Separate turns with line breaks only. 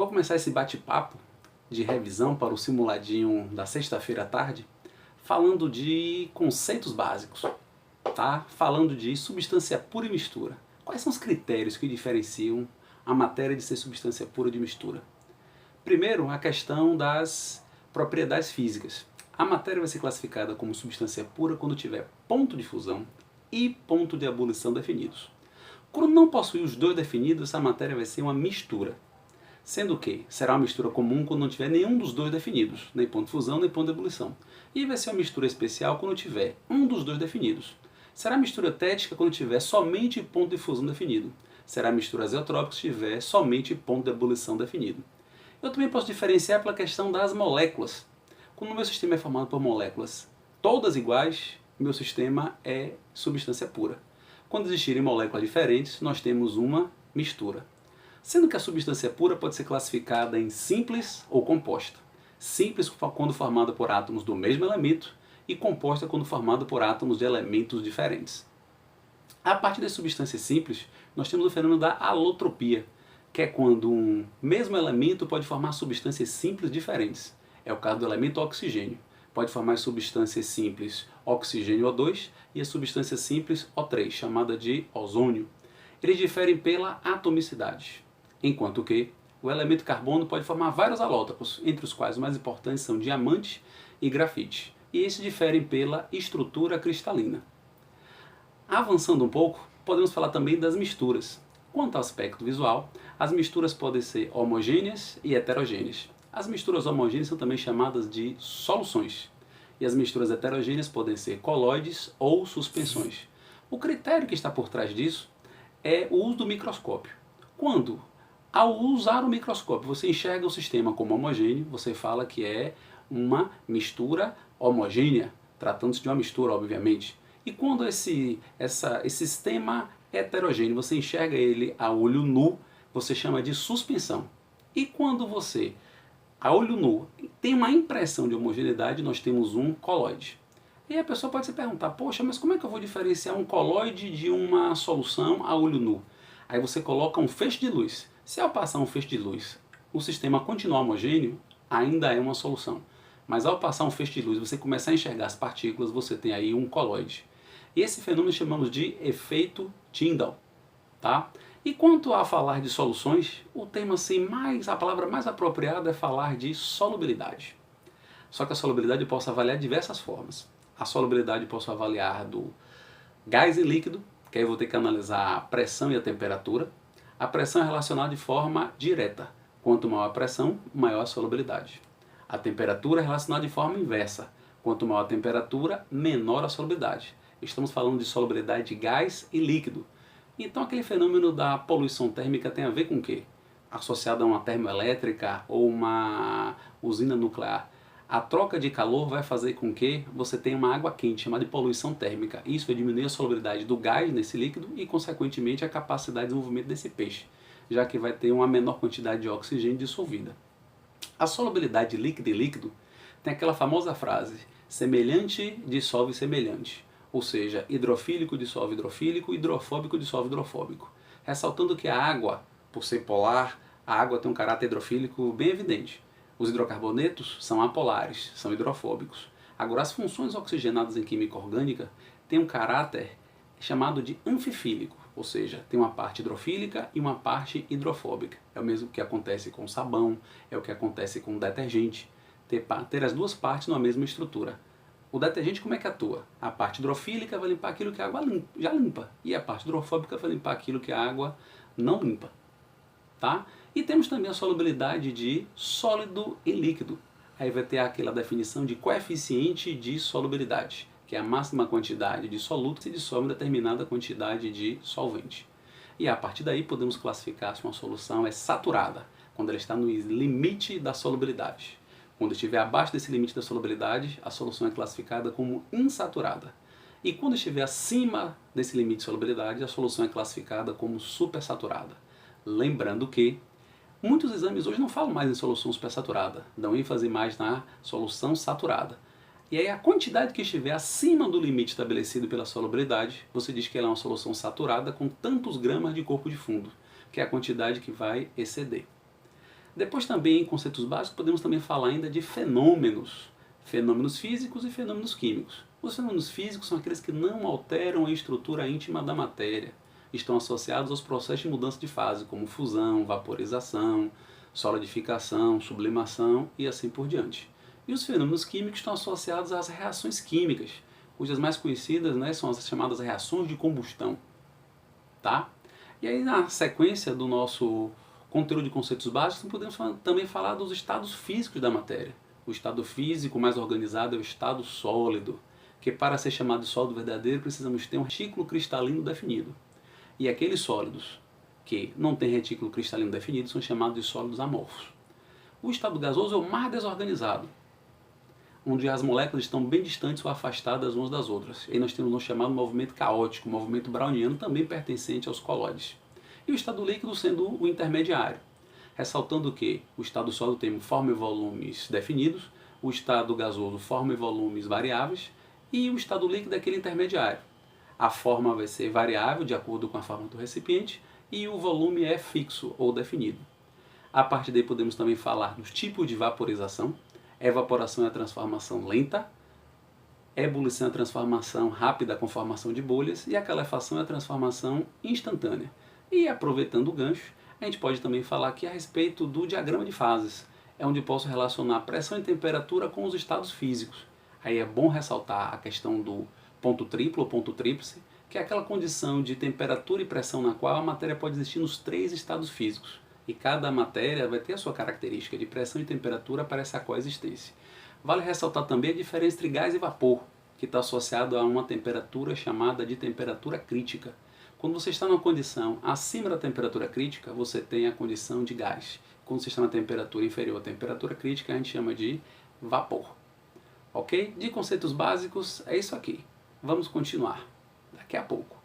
Vou começar esse bate-papo de revisão para o simuladinho da sexta-feira à tarde, falando de conceitos básicos, tá? Falando de substância pura e mistura. Quais são os critérios que diferenciam a matéria de ser substância pura de mistura? Primeiro, a questão das propriedades físicas. A matéria vai ser classificada como substância pura quando tiver ponto de fusão e ponto de ebulição definidos. Quando não possuir os dois definidos, essa matéria vai ser uma mistura. Sendo que será uma mistura comum quando não tiver nenhum dos dois definidos, nem ponto de fusão, nem ponto de ebulição. E vai ser uma mistura especial quando tiver um dos dois definidos. Será mistura tética quando tiver somente ponto de fusão definido. Será mistura azeotrópica se tiver somente ponto de ebulição definido. Eu também posso diferenciar pela questão das moléculas. Quando o meu sistema é formado por moléculas todas iguais, meu sistema é substância pura. Quando existirem moléculas diferentes, nós temos uma mistura. Sendo que a substância pura pode ser classificada em simples ou composta. Simples quando formada por átomos do mesmo elemento e composta quando formada por átomos de elementos diferentes. A partir das substâncias simples, nós temos o fenômeno da alotropia, que é quando um mesmo elemento pode formar substâncias simples diferentes. É o caso do elemento oxigênio. Pode formar substâncias simples oxigênio O2 e a substância simples O3, chamada de ozônio. Eles diferem pela atomicidade, enquanto que o elemento carbono pode formar vários alótropos, entre os quais os mais importantes são diamante e grafite, e esses diferem pela estrutura cristalina. Avançando um pouco, podemos falar também das misturas. Quanto ao aspecto visual, as misturas podem ser homogêneas e heterogêneas. As misturas homogêneas são também chamadas de soluções, e as misturas heterogêneas podem ser colóides ou suspensões. O critério que está por trás disso é o uso do microscópio. Quando, ao usar o microscópio, você enxerga o sistema como homogêneo, você fala que é uma mistura homogênea, tratando-se de uma mistura, obviamente. E quando esse sistema heterogêneo, você enxerga ele a olho nu, você chama de suspensão. E quando você, a olho nu, tem uma impressão de homogeneidade, nós temos um colóide. E a pessoa pode se perguntar, poxa, mas como é que eu vou diferenciar um colóide de uma solução a olho nu? Aí você coloca um feixe de luz. Se ao passar um feixe de luz, o sistema continuar homogêneo, ainda é uma solução. Mas ao passar um feixe de luz, você começar a enxergar as partículas, você tem aí um colóide. E esse fenômeno chamamos de efeito Tyndall, tá? E quanto a falar de soluções, o termo assim, a palavra mais apropriada é falar de solubilidade. Só que a solubilidade eu posso avaliar de diversas formas. A solubilidade eu posso avaliar do gás e líquido, que aí eu vou ter que analisar a pressão e a temperatura. A pressão é relacionada de forma direta. Quanto maior a pressão, maior a solubilidade. A temperatura é relacionada de forma inversa. Quanto maior a temperatura, menor a solubilidade. Estamos falando de solubilidade de gás e líquido. Então aquele fenômeno da poluição térmica tem a ver com o quê? Associado a uma termoelétrica ou uma usina nuclear. A troca de calor vai fazer com que você tenha uma água quente, chamada de poluição térmica. Isso vai diminuir a solubilidade do gás nesse líquido e, consequentemente, a capacidade de desenvolvimento desse peixe, já que vai ter uma menor quantidade de oxigênio dissolvida. A solubilidade de líquido e líquido tem aquela famosa frase, semelhante dissolve semelhante. Ou seja, hidrofílico dissolve hidrofílico, hidrofóbico dissolve hidrofóbico. Ressaltando que a água, por ser polar, a água tem um caráter hidrofílico bem evidente. Os hidrocarbonetos são apolares, são hidrofóbicos. Agora, as funções oxigenadas em química orgânica têm um caráter chamado de anfifílico, ou seja, tem uma parte hidrofílica e uma parte hidrofóbica. É o mesmo que acontece com sabão, é o que acontece com detergente. Ter as duas partes numa mesma estrutura. O detergente como é que atua? A parte hidrofílica vai limpar aquilo que a água já limpa, e a parte hidrofóbica vai limpar aquilo que a água não limpa. Tá? E temos também a solubilidade de sólido e líquido. Aí vai ter aquela definição de coeficiente de solubilidade, que é a máxima quantidade de soluto que se dissolve em determinada quantidade de solvente. E a partir daí podemos classificar se uma solução é saturada, quando ela está no limite da solubilidade. Quando estiver abaixo desse limite da solubilidade, a solução é classificada como insaturada. E quando estiver acima desse limite de solubilidade, a solução é classificada como supersaturada. Lembrando que muitos exames hoje não falam mais em solução supersaturada, dão ênfase mais na solução saturada. E aí a quantidade que estiver acima do limite estabelecido pela solubilidade, você diz que ela é uma solução saturada com tantos gramas de corpo de fundo, que é a quantidade que vai exceder. Depois também, em conceitos básicos, podemos também falar ainda de fenômenos. Fenômenos físicos e fenômenos químicos. Os fenômenos físicos são aqueles que não alteram a estrutura íntima da matéria. Estão associados aos processos de mudança de fase, como fusão, vaporização, solidificação, sublimação e assim por diante. E os fenômenos químicos estão associados às reações químicas, cujas mais conhecidas, né, são as chamadas reações de combustão. Tá? E aí, na sequência do nosso conteúdo de conceitos básicos, podemos também falar dos estados físicos da matéria. O estado físico mais organizado é o estado sólido, que para ser chamado de sólido verdadeiro precisamos ter um retículo cristalino definido. E aqueles sólidos que não têm retículo cristalino definido são chamados de sólidos amorfos. O estado gasoso é o mais desorganizado, onde as moléculas estão bem distantes ou afastadas umas das outras. E aí nós temos o chamado movimento caótico, o movimento browniano, também pertencente aos colóides. E o estado líquido sendo o intermediário, ressaltando que o estado sólido tem forma e volumes definidos, o estado gasoso forma e volumes variáveis, e o estado líquido é aquele intermediário. A forma vai ser variável de acordo com a forma do recipiente e o volume é fixo ou definido. A partir daí podemos também falar dos tipos de vaporização. Evaporação é a transformação lenta, ebulição é a transformação rápida com formação de bolhas e a calefação é a transformação instantânea. E aproveitando o gancho, a gente pode também falar aqui a respeito do diagrama de fases, é onde posso relacionar pressão e temperatura com os estados físicos. Aí é bom ressaltar a questão do ponto triplo ou ponto tríplice, que é aquela condição de temperatura e pressão na qual a matéria pode existir nos 3 estados físicos. E cada matéria vai ter a sua característica de pressão e temperatura para essa coexistência. Vale ressaltar também a diferença entre gás e vapor, que está associado a uma temperatura chamada de temperatura crítica. Quando você está numa condição acima da temperatura crítica, você tem a condição de gás. Quando você está na temperatura inferior à temperatura crítica, a gente chama de vapor. Ok? De conceitos básicos, é isso aqui. Vamos continuar daqui a pouco.